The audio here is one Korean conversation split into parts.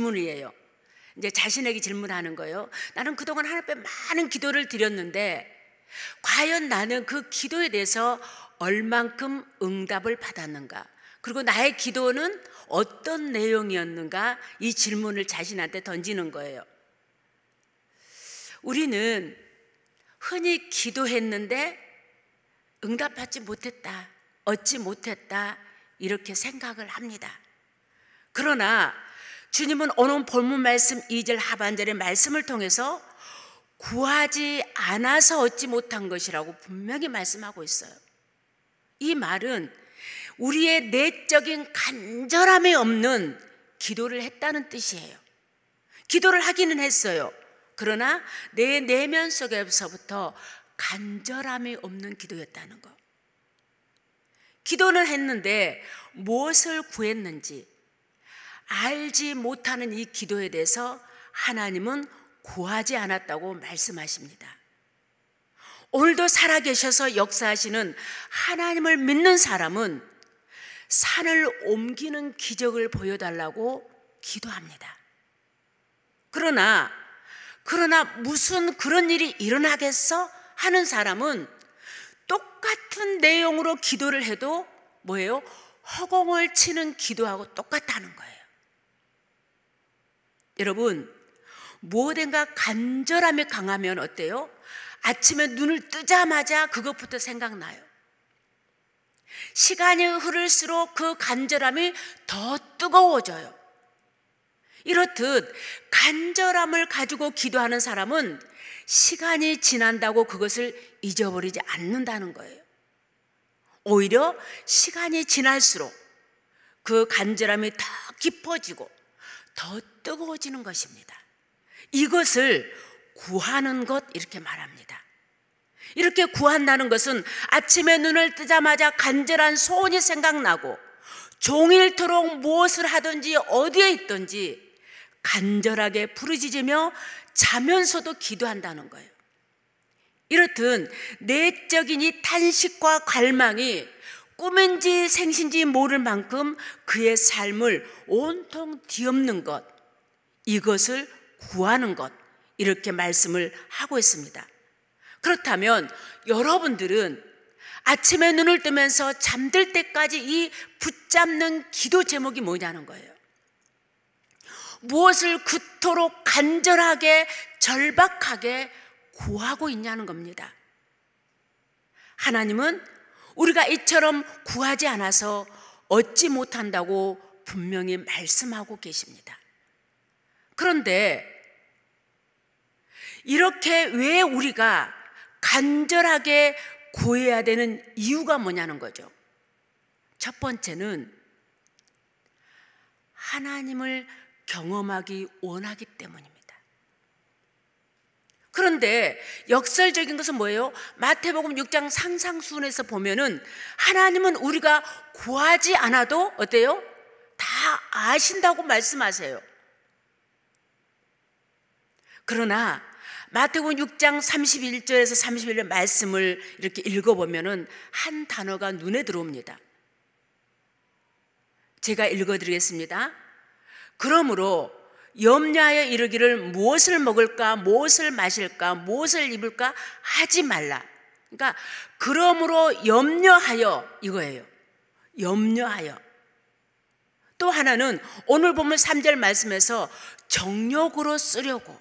질문이에요. 이제 자신에게 질문하는 거예요. 나는 그동안 하나님 앞에 많은 기도를 드렸는데 과연 나는 그 기도에 대해서 얼만큼 응답을 받았는가? 그리고 나의 기도는 어떤 내용이었는가? 이 질문을 자신한테 던지는 거예요. 우리는 흔히 기도했는데 응답받지 못했다, 얻지 못했다, 이렇게 생각을 합니다. 그러나 주님은 오늘 본문 말씀 2절 하반절의 말씀을 통해서 구하지 않아서 얻지 못한 것이라고 분명히 말씀하고 있어요. 이 말은 우리의 내적인 간절함이 없는 기도를 했다는 뜻이에요. 기도를 하기는 했어요. 그러나 내 내면 속에서부터 간절함이 없는 기도였다는 것. 기도는 했는데 무엇을 구했는지 알지 못하는 이 기도에 대해서 하나님은 구하지 않았다고 말씀하십니다. 오늘도 살아계셔서 역사하시는 하나님을 믿는 사람은 산을 옮기는 기적을 보여달라고 기도합니다. 그러나 무슨 그런 일이 일어나겠어? 하는 사람은 똑같은 내용으로 기도를 해도 뭐예요? 허공을 치는 기도하고 똑같다는 거예요. 여러분, 무엇인가 간절함이 강하면 어때요? 아침에 눈을 뜨자마자 그것부터 생각나요. 시간이 흐를수록 그 간절함이 더 뜨거워져요. 이렇듯 간절함을 가지고 기도하는 사람은 시간이 지난다고 그것을 잊어버리지 않는다는 거예요. 오히려 시간이 지날수록 그 간절함이 더 깊어지고 더 뜨거워지는 것입니다. 이것을 구하는 것, 이렇게 말합니다. 이렇게 구한다는 것은 아침에 눈을 뜨자마자 간절한 소원이 생각나고 종일토록 무엇을 하든지 어디에 있든지 간절하게 부르짖으며 자면서도 기도한다는 거예요. 이렇듯 내적인 이 탄식과 갈망이 꿈인지 생신지 모를 만큼 그의 삶을 온통 뒤엎는 것, 이것을 구하는 것, 이렇게 말씀을 하고 있습니다. 그렇다면 여러분들은 아침에 눈을 뜨면서 잠들 때까지 이 붙잡는 기도 제목이 뭐냐는 거예요. 무엇을 그토록 간절하게 절박하게 구하고 있냐는 겁니다. 하나님은 우리가 이처럼 구하지 않아서 얻지 못한다고 분명히 말씀하고 계십니다. 그런데 이렇게 왜 우리가 간절하게 구해야 되는 이유가 뭐냐는 거죠. 첫 번째는 하나님을 경험하기 원하기 때문입니다. 그런데 역설적인 것은 뭐예요? 마태복음 6장 상상순에서 보면은 하나님은 우리가 구하지 않아도 어때요? 다 아신다고 말씀하세요. 그러나 마태복음 6장 31절에서 31절 말씀을 이렇게 읽어보면은 한 단어가 눈에 들어옵니다. 제가 읽어드리겠습니다. 그러므로 염려하여 이르기를 무엇을 먹을까, 무엇을 마실까, 무엇을 입을까 하지 말라. 그러니까 그러므로 염려하여, 이거예요. 염려하여. 또 하나는 오늘 보면 3절 말씀에서 정욕으로 쓰려고,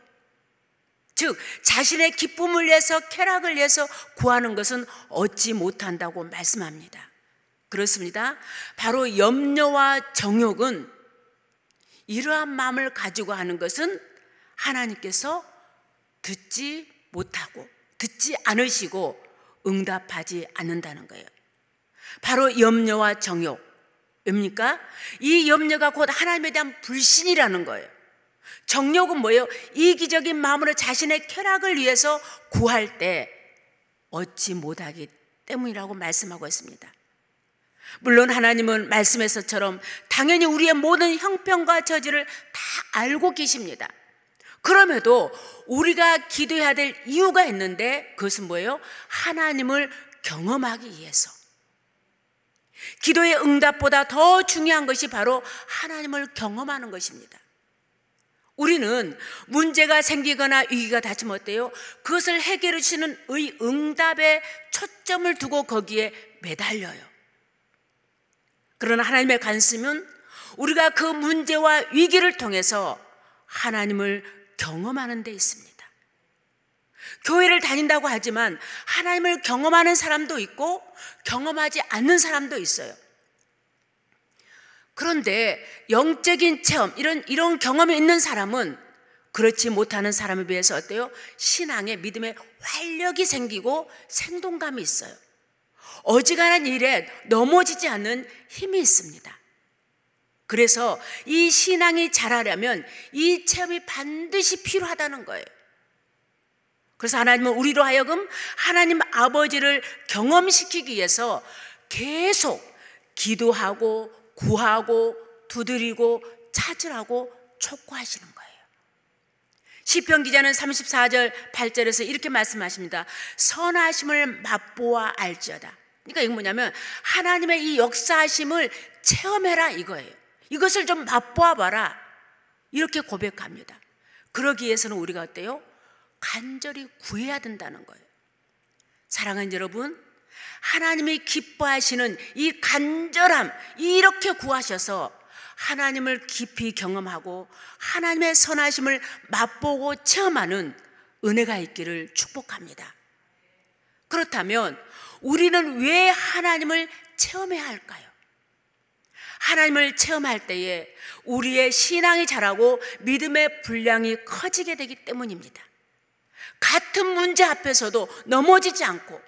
즉 자신의 기쁨을 위해서, 쾌락을 위해서 구하는 것은 얻지 못한다고 말씀합니다. 그렇습니다. 바로 염려와 정욕은 이러한 마음을 가지고 하는 것은 하나님께서 듣지 못하고 듣지 않으시고 응답하지 않는다는 거예요. 바로 염려와 정욕, 뭡니까? 이 염려가 곧 하나님에 대한 불신이라는 거예요. 정욕은 뭐예요? 이기적인 마음으로 자신의 쾌락을 위해서 구할 때 얻지 못하기 때문이라고 말씀하고 있습니다. 물론 하나님은 말씀에서처럼 당연히 우리의 모든 형편과 저지를 다 알고 계십니다. 그럼에도 우리가 기도해야 될 이유가 있는데 그것은 뭐예요? 하나님을 경험하기 위해서. 기도의 응답보다 더 중요한 것이 바로 하나님을 경험하는 것입니다. 우리는 문제가 생기거나 위기가 닥치면 어때요? 그것을 해결해 주시는 의 응답에 초점을 두고 거기에 매달려요. 그러나 하나님의 관심은 우리가 그 문제와 위기를 통해서 하나님을 경험하는 데 있습니다. 교회를 다닌다고 하지만 하나님을 경험하는 사람도 있고 경험하지 않는 사람도 있어요. 그런데 영적인 체험, 이런 경험이 있는 사람은 그렇지 못하는 사람에 비해서 어때요? 신앙의 믿음의 활력이 생기고 생동감이 있어요. 어지간한 일에 넘어지지 않는 힘이 있습니다. 그래서 이 신앙이 자라려면 이 체험이 반드시 필요하다는 거예요. 그래서 하나님은 우리로 하여금 하나님 아버지를 경험시키기 위해서 계속 기도하고 구하고 두드리고 찾으라고 촉구하시는 거예요. 시편 기자는 34절 8절에서 이렇게 말씀하십니다. 선하심을 맛보아 알지어다. 그러니까 이게 뭐냐면 하나님의 이 역사하심을 체험해라 이거예요. 이것을 좀 맛보아 봐라 이렇게 고백합니다. 그러기 위해서는 우리가 어때요? 간절히 구해야 된다는 거예요. 사랑하는 여러분, 하나님이 기뻐하시는 이 간절함, 이렇게 구하셔서 하나님을 깊이 경험하고 하나님의 선하심을 맛보고 체험하는 은혜가 있기를 축복합니다. 그렇다면 우리는 왜 하나님을 체험해야 할까요? 하나님을 체험할 때에 우리의 신앙이 자라고 믿음의 분량이 커지게 되기 때문입니다. 같은 문제 앞에서도 넘어지지 않고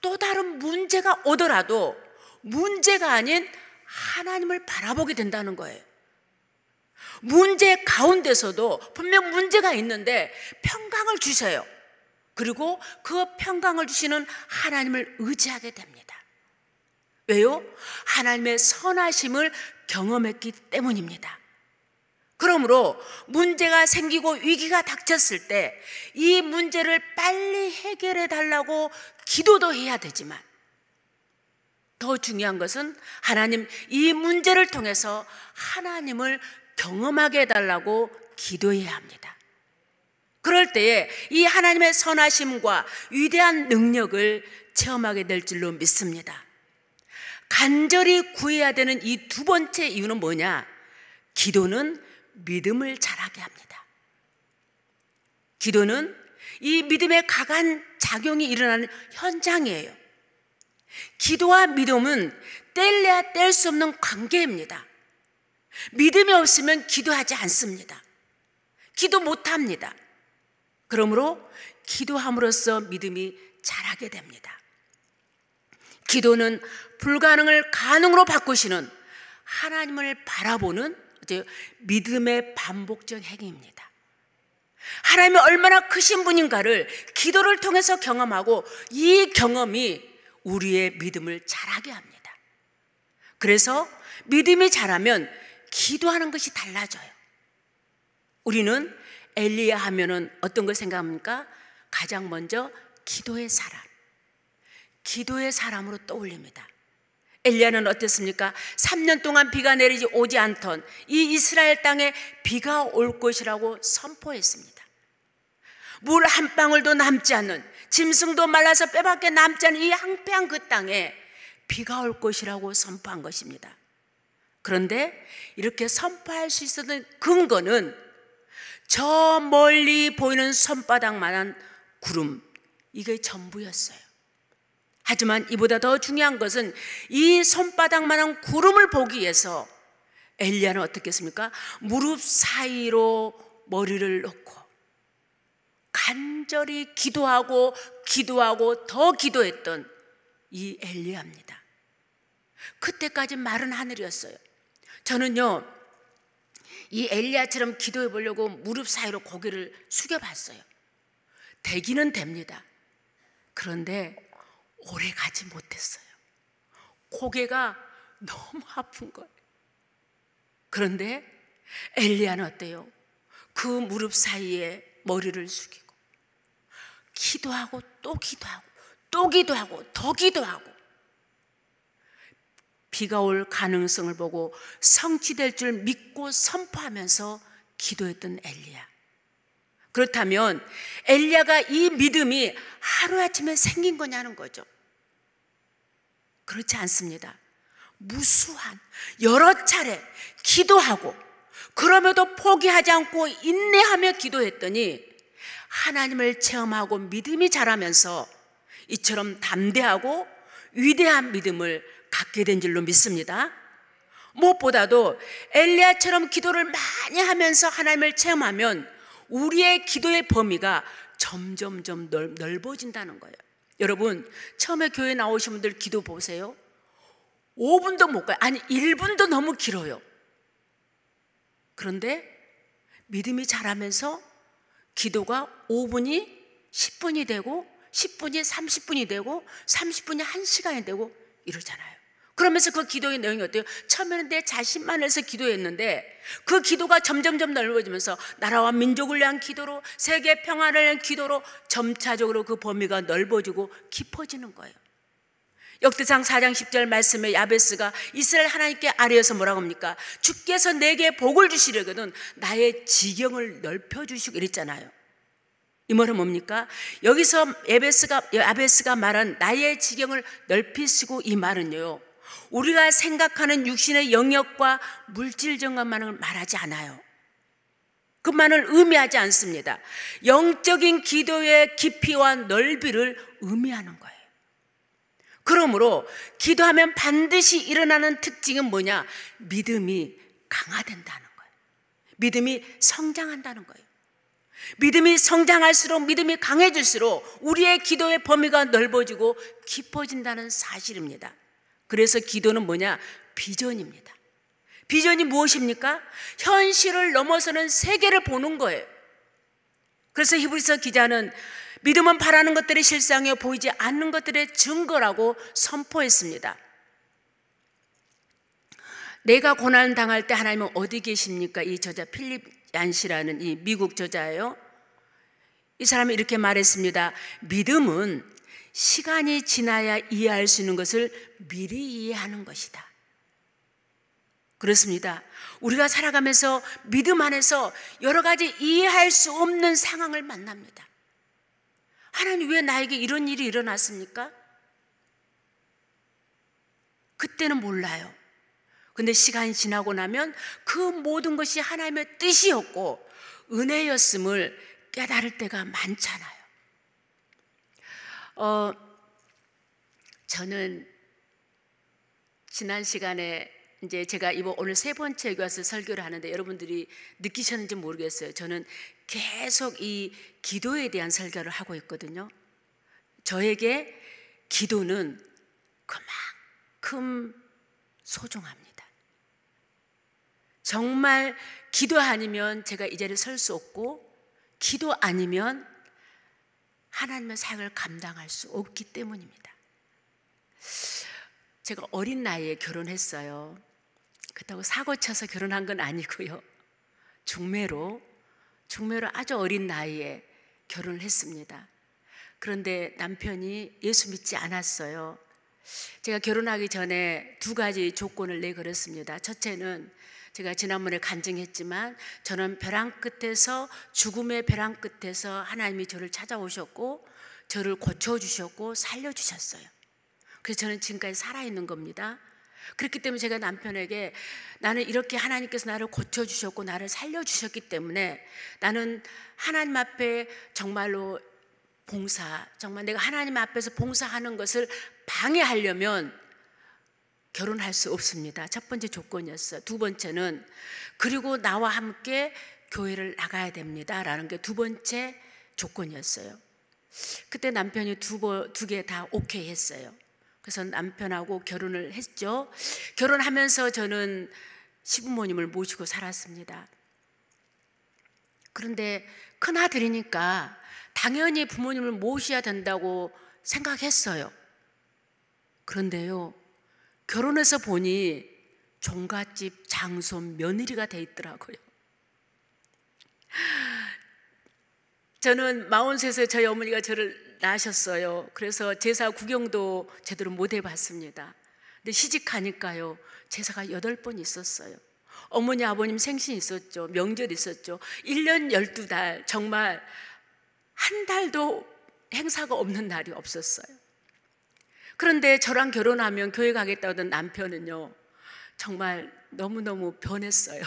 또 다른 문제가 오더라도 문제가 아닌 하나님을 바라보게 된다는 거예요. 문제 가운데서도 분명 문제가 있는데 평강을 주셔요. 그리고 그 평강을 주시는 하나님을 의지하게 됩니다. 왜요? 하나님의 선하심을 경험했기 때문입니다. 그러므로 문제가 생기고 위기가 닥쳤을 때 이 문제를 빨리 해결해 달라고 기도도 해야 되지만 더 중요한 것은 하나님 이 문제를 통해서 하나님을 경험하게 해달라고 기도해야 합니다. 그럴 때에 이 하나님의 선하심과 위대한 능력을 체험하게 될 줄로 믿습니다. 간절히 구해야 되는 이 두 번째 이유는 뭐냐? 기도는 믿음을 자라게 합니다. 기도는 이 믿음의 강한 작용이 일어나는 현장이에요. 기도와 믿음은 뗄래야 뗄 수 없는 관계입니다. 믿음이 없으면 기도하지 않습니다. 기도 못합니다. 그러므로 기도함으로써 믿음이 자라게 됩니다. 기도는 불가능을 가능으로 바꾸시는 하나님을 바라보는 믿음의 반복적 행위입니다. 하나님이 얼마나 크신 분인가를 기도를 통해서 경험하고 이 경험이 우리의 믿음을 자라게 합니다. 그래서 믿음이 자라면 기도하는 것이 달라져요. 우리는 엘리야 하면은 어떤 걸 생각합니까? 가장 먼저 기도의 사람, 기도의 사람으로 떠올립니다. 엘리야는 어땠습니까? 3년 동안 비가 내리지 오지 않던 이 이스라엘 땅에 비가 올 것이라고 선포했습니다. 물 한 방울도 남지 않는, 짐승도 말라서 뼈밖에 남지 않은 이 황폐한 그 땅에 비가 올 것이라고 선포한 것입니다. 그런데 이렇게 선포할 수 있었던 근거는 저 멀리 보이는 손바닥만한 구름, 이게 전부였어요. 하지만 이보다 더 중요한 것은 이 손바닥만한 구름을 보기 위해서 엘리야는 어떻게 했습니까? 무릎 사이로 머리를 넣고 간절히 기도하고 더 기도했던 이 엘리야입니다. 그때까지 마른 하늘이었어요. 저는요, 이 엘리야처럼 기도해 보려고 무릎 사이로 고개를 숙여봤어요. 되기는 됩니다. 그런데 오래 가지 못했어요. 고개가 너무 아픈 거예요. 그런데 엘리야는 어때요? 그 무릎 사이에 머리를 숙이고 기도하고 또 기도하고 또 기도하고 더 기도하고 비가 올 가능성을 보고 성취될 줄 믿고 선포하면서 기도했던 엘리야. 그렇다면 엘리야가 이 믿음이 하루아침에 생긴 거냐는 거죠. 그렇지 않습니다. 무수한 여러 차례 기도하고 그럼에도 포기하지 않고 인내하며 기도했더니 하나님을 체험하고 믿음이 자라면서 이처럼 담대하고 위대한 믿음을 갖게 된 줄로 믿습니다. 무엇보다도 엘리야처럼 기도를 많이 하면서 하나님을 체험하면 우리의 기도의 범위가 점점점 넓어진다는 거예요. 여러분, 처음에 교회 나오신 분들 기도 보세요. 5분도 못 가요. 아니 1분도 너무 길어요. 그런데 믿음이 자라면서 기도가 5분이 10분이 되고 10분이 30분이 되고 30분이 1시간이 되고 이러잖아요. 그러면서 그 기도의 내용이 어때요? 처음에는 내 자신만 해서 기도했는데 그 기도가 점점점 넓어지면서 나라와 민족을 위한 기도로, 세계 평화를 위한 기도로 점차적으로 그 범위가 넓어지고 깊어지는 거예요. 역대상 4장 10절 말씀에 야베스가 이스라엘 하나님께 아뢰어서 뭐라고 합니까? 주께서 내게 복을 주시려거든 나의 지경을 넓혀주시고 이랬잖아요. 이 말은 뭡니까? 여기서 야베스가 말한 나의 지경을 넓히시고, 이 말은요, 우리가 생각하는 육신의 영역과 물질 정감만을 말하지 않아요. 그 말을 의미하지 않습니다. 영적인 기도의 깊이와 넓이를 의미하는 거예요. 그러므로 기도하면 반드시 일어나는 특징은 뭐냐? 믿음이 강화된다는 거예요. 믿음이 성장한다는 거예요. 믿음이 성장할수록, 믿음이 강해질수록 우리의 기도의 범위가 넓어지고 깊어진다는 사실입니다. 그래서 기도는 뭐냐? 비전입니다. 비전이 무엇입니까? 현실을 넘어서는 세계를 보는 거예요. 그래서 히브리서 기자는 믿음은 바라는 것들의 실상이요 보이지 않는 것들의 증거라고 선포했습니다. 내가 고난 당할 때 하나님은 어디 계십니까? 이 저자 필립 얀시라는 이 미국 저자예요. 이 사람이 이렇게 말했습니다. 믿음은 시간이 지나야 이해할 수 있는 것을 미리 이해하는 것이다. 그렇습니다. 우리가 살아가면서 믿음 안에서 여러 가지 이해할 수 없는 상황을 만납니다. 하나님, 왜 나에게 이런 일이 일어났습니까? 그때는 몰라요. 근데 시간이 지나고 나면 그 모든 것이 하나님의 뜻이었고 은혜였음을 깨달을 때가 많잖아요. 저는 지난 시간에 이제 제가 오늘 3번째 여기 와서 설교를 하는데 여러분들이 느끼셨는지 모르겠어요. 저는 계속 이 기도에 대한 설교를 하고 있거든요. 저에게 기도는 그만큼 소중합니다. 정말 기도 아니면 제가 이 자리에 설 수 없고, 기도 아니면 하나님의 사역을 감당할 수 없기 때문입니다. 제가 어린 나이에 결혼했어요. 그렇다고 사고 쳐서 결혼한 건 아니고요. 중매로 아주 어린 나이에 결혼을 했습니다. 그런데 남편이 예수 믿지 않았어요. 제가 결혼하기 전에 2가지 조건을 내걸었습니다. 첫째는 제가 지난번에 간증했지만 저는 벼랑 끝에서, 죽음의 벼랑 끝에서 하나님이 저를 찾아오셨고 저를 고쳐주셨고 살려주셨어요. 그래서 저는 지금까지 살아있는 겁니다. 그렇기 때문에 제가 남편에게 나는 이렇게 하나님께서 나를 고쳐주셨고 나를 살려주셨기 때문에 나는 하나님 앞에 정말로 정말 내가 하나님 앞에서 봉사하는 것을 방해하려면 결혼할 수 없습니다. 첫 번째 조건이었어요. 2번째는 그리고 나와 함께 교회를 나가야 됩니다 라는 게 2번째 조건이었어요. 그때 남편이 2개 다 오케이 했어요. 그래서 남편하고 결혼을 했죠. 결혼하면서 저는 시부모님을 모시고 살았습니다. 그런데 큰아들이니까 당연히 부모님을 모셔야 된다고 생각했어요. 그런데요, 결혼해서 보니 종갓집 장손 며느리가 돼 있더라고요. 저는 43세 저희 어머니가 저를 낳으셨어요. 그래서 제사 구경도 제대로 못 해봤습니다. 근데 시집가니까요, 제사가 8번 있었어요. 어머니 아버님 생신 있었죠. 명절 있었죠. 1년 12달 정말 한 달도 행사가 없는 날이 없었어요. 그런데 저랑 결혼하면 교회 가겠다고 하던 남편은요, 정말 너무너무 변했어요.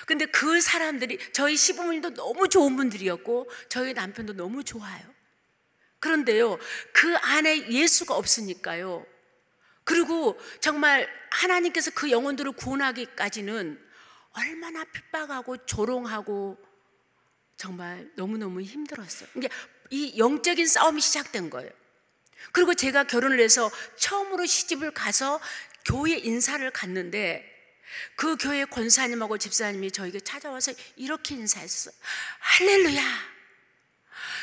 근데 그 사람들이, 저희 시부모님도 너무 좋은 분들이었고 저희 남편도 너무 좋아요. 그런데요, 그 안에 예수가 없으니까요, 그리고 정말 하나님께서 그 영혼들을 구원하기까지는 얼마나 핍박하고 조롱하고 정말 너무너무 힘들었어요. 그러니까 이 영적인 싸움이 시작된 거예요. 그리고 제가 결혼을 해서 처음으로 시집을 가서 교회 인사를 갔는데 그 교회 권사님하고 집사님이 저에게 찾아와서 이렇게 인사했어요. 할렐루야,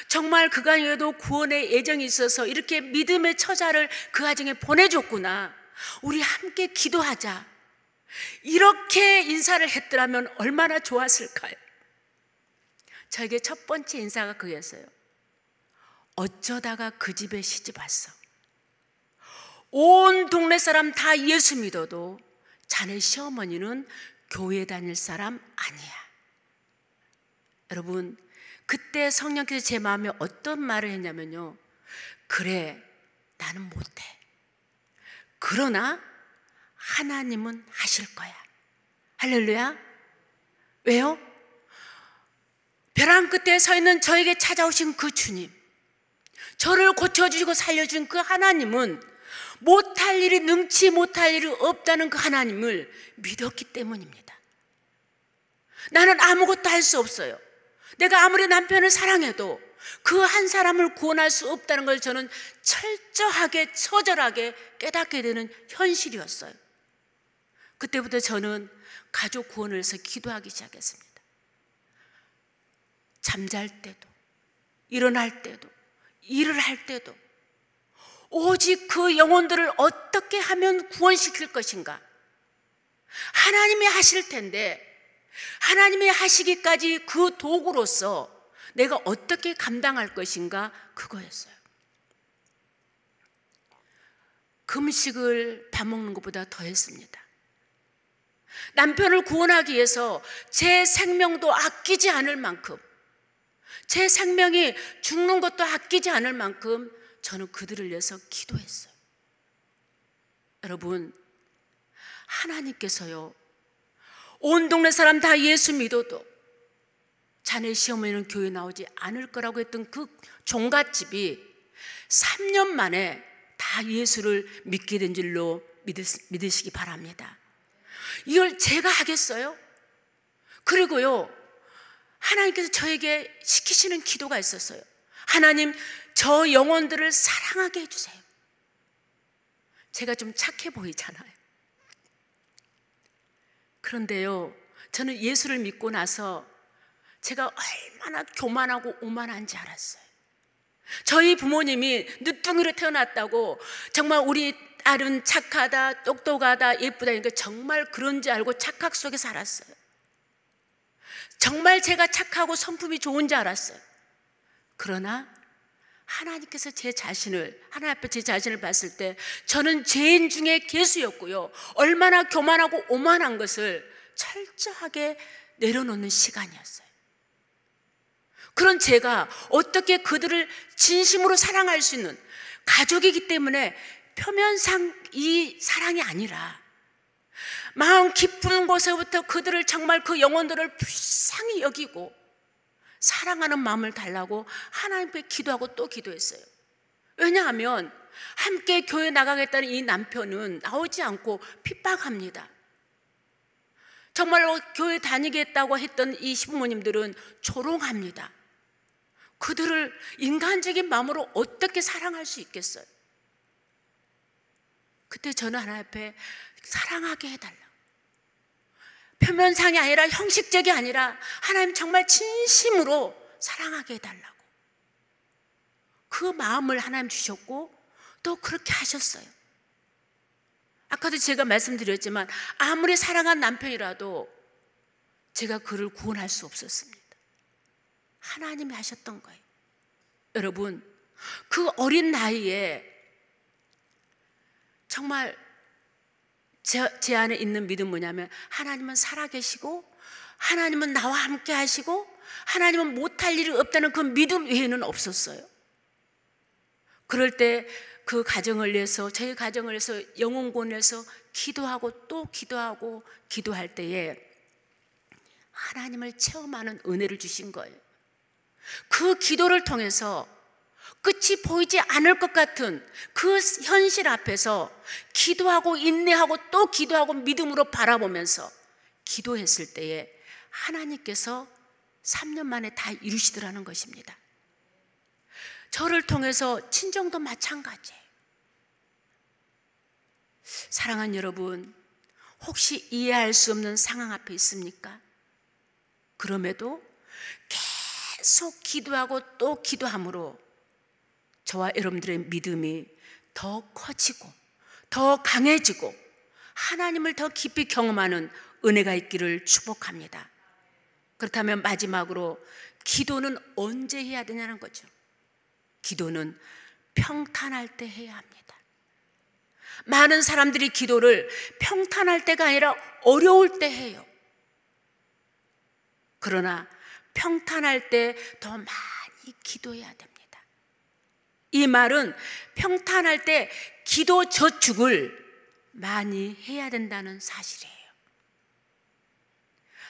정말 그간에도 구원의 예정이 있어서 이렇게 믿음의 처자를 그 가정에 보내줬구나, 우리 함께 기도하자. 이렇게 인사를 했더라면 얼마나 좋았을까요? 저에게 첫 번째 인사가 그였어요. 어쩌다가 그 집에 시집 왔어. 온 동네 사람 다 예수 믿어도 자네 시어머니는 교회 다닐 사람 아니야. 여러분, 그때 성령께서 제 마음에 어떤 말을 했냐면요, 그래, 나는 못해. 그러나 하나님은 하실 거야. 할렐루야. 왜요? 벼랑 끝에 서 있는 저에게 찾아오신 그 주님, 저를 고쳐주시고 살려준 그 하나님은 못할 일이, 능치 못할 일이 없다는 그 하나님을 믿었기 때문입니다. 나는 아무것도 할 수 없어요. 내가 아무리 남편을 사랑해도 그 한 사람을 구원할 수 없다는 걸 저는 철저하게, 처절하게 깨닫게 되는 현실이었어요. 그때부터 저는 가족 구원을 위해서 기도하기 시작했습니다. 잠잘 때도, 일어날 때도, 일을 할 때도 오직 그 영혼들을 어떻게 하면 구원시킬 것인가, 하나님이 하실 텐데 하나님이 하시기까지 그 도구로서 내가 어떻게 감당할 것인가, 그거였어요. 금식을 밥 먹는 것보다 더 했습니다. 남편을 구원하기 위해서 제 생명도 아끼지 않을 만큼, 제 생명이 죽는 것도 아끼지 않을 만큼 저는 그들을 위해서 기도했어요. 여러분, 하나님께서요, 온 동네 사람 다 예수 믿어도 자네 시어머니는 교회 나오지 않을 거라고 했던 그 종갓집이 3년 만에 다 예수를 믿게 된 줄로 믿으시기 바랍니다. 이걸 제가 하겠어요? 그리고요, 하나님께서 저에게 시키시는 기도가 있었어요. 하나님, 저 영혼들을 사랑하게 해주세요. 제가 좀 착해 보이잖아요. 그런데요, 저는 예수를 믿고 나서 제가 얼마나 교만하고 오만한지 알았어요. 저희 부모님이 늦둥이로 태어났다고 정말 우리 딸은 착하다, 똑똑하다, 예쁘다, 그러니까 정말 그런지 알고 착각 속에 살았어요. 정말 제가 착하고 성품이 좋은지 알았어요. 그러나 하나님께서 제 자신을, 하나님 앞에 제 자신을 봤을 때 저는 죄인 중에 괴수였고요, 얼마나 교만하고 오만한 것을 철저하게 내려놓는 시간이었어요. 그런 제가 어떻게 그들을 진심으로 사랑할 수 있는, 가족이기 때문에 표면상 이 사랑이 아니라 마음 깊은 곳에부터 그들을, 정말 그 영혼들을 불쌍히 여기고 사랑하는 마음을 달라고 하나님께 기도하고 또 기도했어요. 왜냐하면 함께 교회 나가겠다는 이 남편은 나오지 않고 핍박합니다. 정말로 교회 다니겠다고 했던 이 시부모님들은 조롱합니다. 그들을 인간적인 마음으로 어떻게 사랑할 수 있겠어요? 그때 저는 하나님 앞에 사랑하게 해달라, 표면상이 아니라, 형식적이 아니라 하나님 정말 진심으로 사랑하게 해달라고 그 마음을 하나님 주셨고 또 그렇게 하셨어요. 아까도 제가 말씀드렸지만 아무리 사랑한 남편이라도 제가 그를 구원할 수 없었습니다. 하나님이 하셨던 거예요. 여러분, 그 어린 나이에 정말 제 안에 있는 믿음 뭐냐면 하나님은 살아계시고 하나님은 나와 함께 하시고 하나님은 못할 일이 없다는 그 믿음 외에는 없었어요. 그럴 때 그 가정을 위해서, 저희 가정을 위해서 영혼권에서 기도하고 또 기도하고 기도할 때에 하나님을 체험하는 은혜를 주신 거예요. 그 기도를 통해서 끝이 보이지 않을 것 같은 그 현실 앞에서 기도하고 인내하고 또 기도하고 믿음으로 바라보면서 기도했을 때에 하나님께서 3년 만에 다 이루시더라는 것입니다. 저를 통해서 친정도 마찬가지예요. 사랑하는 여러분, 혹시 이해할 수 없는 상황 앞에 있습니까? 그럼에도 계속 기도하고 또 기도함으로 저와 여러분들의 믿음이 더 커지고 더 강해지고 하나님을 더 깊이 경험하는 은혜가 있기를 축복합니다. 그렇다면 마지막으로 기도는 언제 해야 되냐는 거죠. 기도는 평탄할 때 해야 합니다. 많은 사람들이 기도를 평탄할 때가 아니라 어려울 때 해요. 그러나 평탄할 때 더 많이 기도해야 됩니다. 이 말은 평탄할 때 기도 저축을 많이 해야 된다는 사실이에요.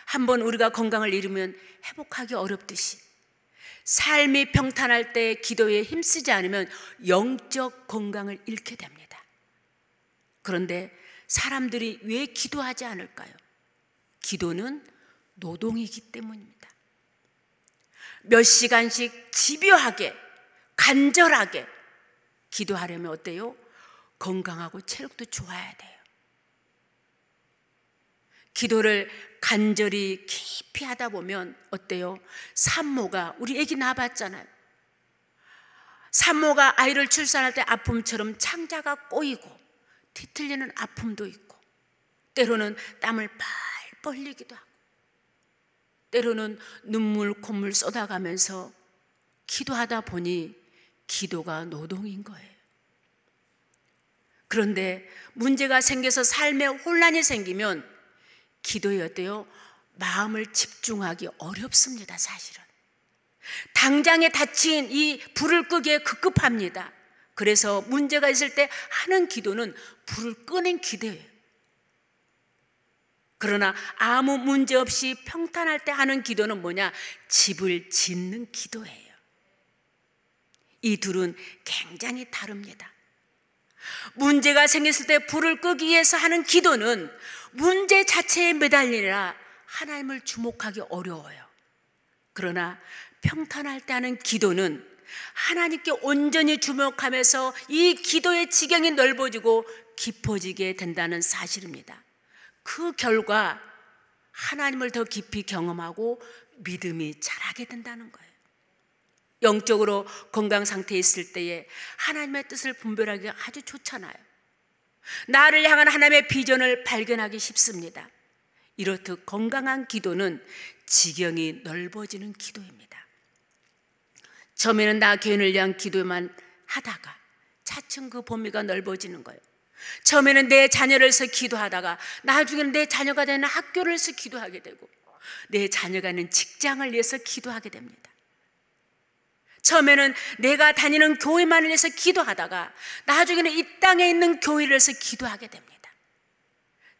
한번 우리가 건강을 잃으면 회복하기 어렵듯이 삶이 평탄할 때 기도에 힘쓰지 않으면 영적 건강을 잃게 됩니다. 그런데 사람들이 왜 기도하지 않을까요? 기도는 노동이기 때문입니다. 몇 시간씩 집요하게 간절하게 기도하려면 어때요? 건강하고 체력도 좋아야 돼요. 기도를 간절히 깊이 하다 보면 어때요? 산모가, 우리 애기 낳아봤잖아요. 산모가 아이를 출산할 때 아픔처럼 창자가 꼬이고 뒤틀리는 아픔도 있고 때로는 땀을 펄펄 흘리기도 하고 때로는 눈물 콧물 쏟아가면서 기도하다 보니 기도가 노동인 거예요. 그런데 문제가 생겨서 삶에 혼란이 생기면 기도에 어때요? 마음을 집중하기 어렵습니다. 사실은 당장에 닥친 이 불을 끄기에 급급합니다. 그래서 문제가 있을 때 하는 기도는 불을 끄는 기도예요. 그러나 아무 문제 없이 평탄할 때 하는 기도는 뭐냐? 집을 짓는 기도예요. 이 둘은 굉장히 다릅니다. 문제가 생겼을 때 불을 끄기 위해서 하는 기도는 문제 자체에 매달리느라 하나님을 주목하기 어려워요. 그러나 평탄할 때 하는 기도는 하나님께 온전히 주목하면서 이 기도의 지경이 넓어지고 깊어지게 된다는 사실입니다. 그 결과 하나님을 더 깊이 경험하고 믿음이 자라게 된다는 거예요. 영적으로 건강 상태에 있을 때에 하나님의 뜻을 분별하기가 아주 좋잖아요. 나를 향한 하나님의 비전을 발견하기 쉽습니다. 이렇듯 건강한 기도는 지경이 넓어지는 기도입니다. 처음에는 나 개인을 위한 기도만 하다가 차츰 그 범위가 넓어지는 거예요. 처음에는 내 자녀를 위해서 기도하다가 나중에는 내 자녀가 되는 학교를 위해서 기도하게 되고 내 자녀가 있는 직장을 위해서 기도하게 됩니다. 처음에는 내가 다니는 교회만을 위해서 기도하다가 나중에는 이 땅에 있는 교회를 위해서 기도하게 됩니다.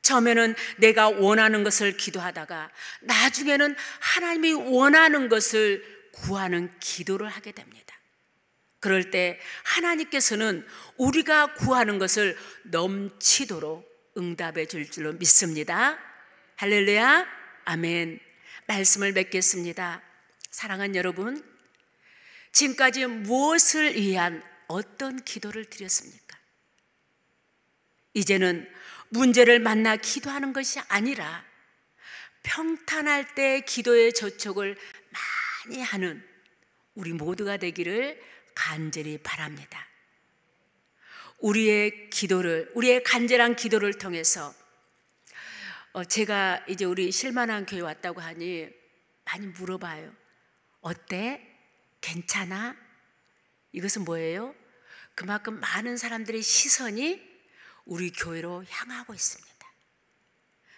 처음에는 내가 원하는 것을 기도하다가 나중에는 하나님이 원하는 것을 구하는 기도를 하게 됩니다. 그럴 때 하나님께서는 우리가 구하는 것을 넘치도록 응답해 줄 줄로 믿습니다. 할렐루야, 아멘. 말씀을 맺겠습니다. 사랑하는 여러분, 지금까지 무엇을 위한 어떤 기도를 드렸습니까? 이제는 문제를 만나 기도하는 것이 아니라 평탄할 때 기도의 저촉을 많이 하는 우리 모두가 되기를 간절히 바랍니다. 우리의 기도를, 우리의 간절한 기도를 통해서 제가 이제 우리 실만한 교회 왔다고 하니 많이 물어봐요. 어때? 괜찮아? 이것은 뭐예요? 그만큼 많은 사람들의 시선이 우리 교회로 향하고 있습니다.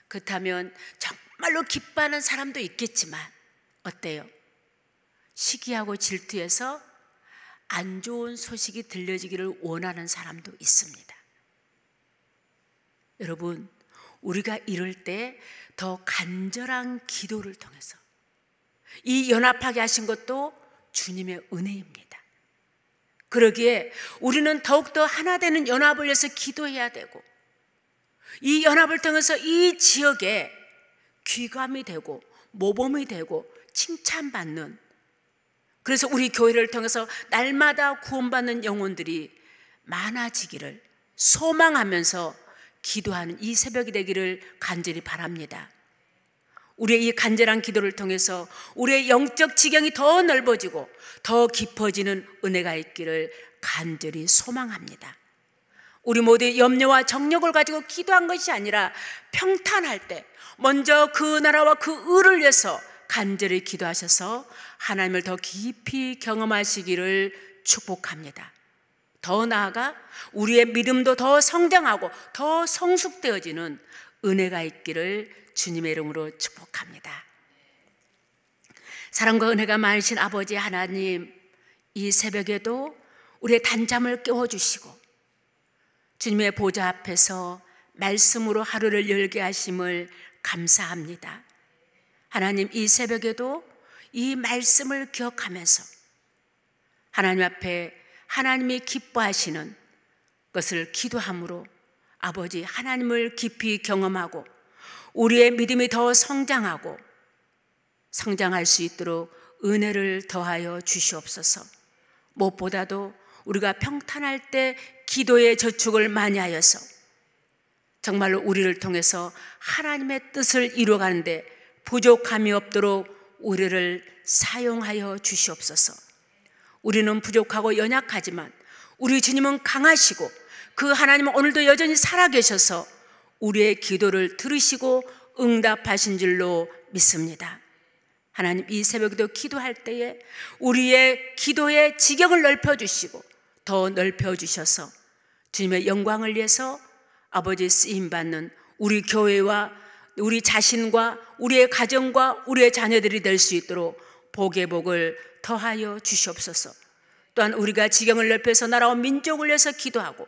그렇다면 정말로 기뻐하는 사람도 있겠지만 어때요? 시기하고 질투해서 안 좋은 소식이 들려지기를 원하는 사람도 있습니다. 여러분, 우리가 이럴 때 더 간절한 기도를 통해서 이 연합하게 하신 것도 주님의 은혜입니다. 그러기에 우리는 더욱더 하나 되는 연합을 위해서 기도해야 되고, 이 연합을 통해서 이 지역에 귀감이 되고 모범이 되고 칭찬받는, 그래서 우리 교회를 통해서 날마다 구원받는 영혼들이 많아지기를 소망하면서 기도하는 이 새벽이 되기를 간절히 바랍니다. 우리의 이 간절한 기도를 통해서 우리의 영적 지경이 더 넓어지고 더 깊어지는 은혜가 있기를 간절히 소망합니다. 우리 모두의 염려와 정력을 가지고 기도한 것이 아니라 평탄할 때 먼저 그 나라와 그 의를 위해서 간절히 기도하셔서 하나님을 더 깊이 경험하시기를 축복합니다. 더 나아가 우리의 믿음도 더 성장하고 더 성숙되어지는 은혜가 있기를 주님의 이름으로 축복합니다. 사랑과 은혜가 많으신 아버지 하나님, 이 새벽에도 우리의 단잠을 깨워주시고 주님의 보좌 앞에서 말씀으로 하루를 열게 하심을 감사합니다. 하나님, 이 새벽에도 이 말씀을 기억하면서 하나님 앞에 하나님이 기뻐하시는 것을 기도함으로 아버지 하나님을 깊이 경험하고 우리의 믿음이 더 성장하고 성장할 수 있도록 은혜를 더하여 주시옵소서. 무엇보다도 우리가 평탄할 때 기도의 저축을 많이 하여서 정말로 우리를 통해서 하나님의 뜻을 이루어가는데 부족함이 없도록 우리를 사용하여 주시옵소서. 우리는 부족하고 연약하지만 우리 주님은 강하시고 그 하나님은 오늘도 여전히 살아계셔서 우리의 기도를 들으시고 응답하신 줄로 믿습니다. 하나님, 이 새벽에도 기도할 때에 우리의 기도의 지경을 넓혀주시고 더 넓혀주셔서 주님의 영광을 위해서 아버지 쓰임받는 우리 교회와 우리 자신과 우리의 가정과 우리의 자녀들이 될 수 있도록 복의 복을 더하여 주시옵소서. 또한 우리가 지경을 넓혀서 나라와 민족을 위해서 기도하고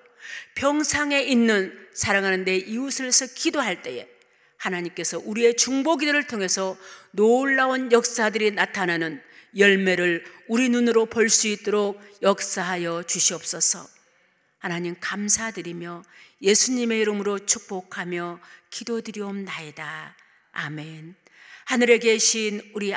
병상에 있는 사랑하는 내 이웃을 위해서 기도할 때에 하나님께서 우리의 중보 기도를 통해서 놀라운 역사들이 나타나는 열매를 우리 눈으로 볼 수 있도록 역사하여 주시옵소서. 하나님, 감사드리며 예수님의 이름으로 축복하며 기도드리옵나이다. 아멘. 하늘에 계신 우리